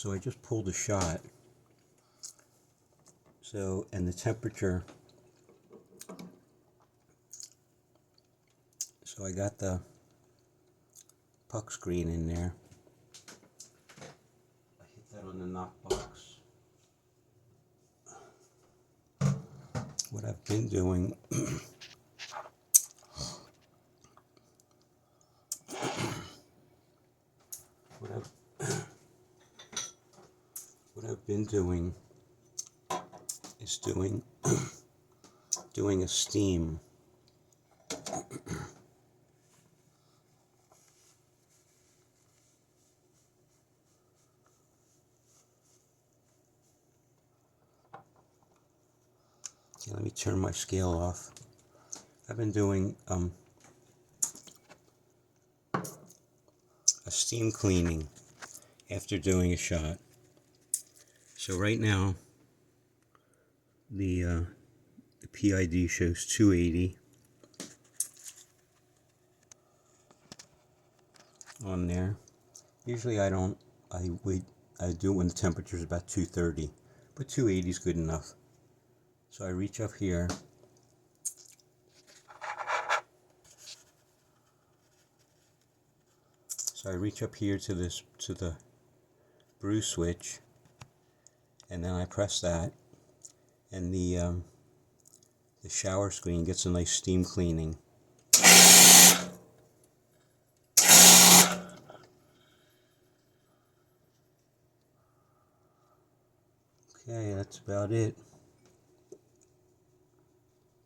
So I just pulled a shot. So, and the temperature, so I got the puck screen in there. I hit that on the knock box. What I've been doing what I've been doing is doing a steam. Okay, let me turn my scale off. I've been doing a steam cleaning after doing a shot. So right now the PID shows 280 on there. Usually I do it when the temperature is about 230, but 280 is good enough. So I reach up here. So I reach up here to the brew switch, and then I press that, and the shower screen gets a nice steam cleaning. Okay, that's about it.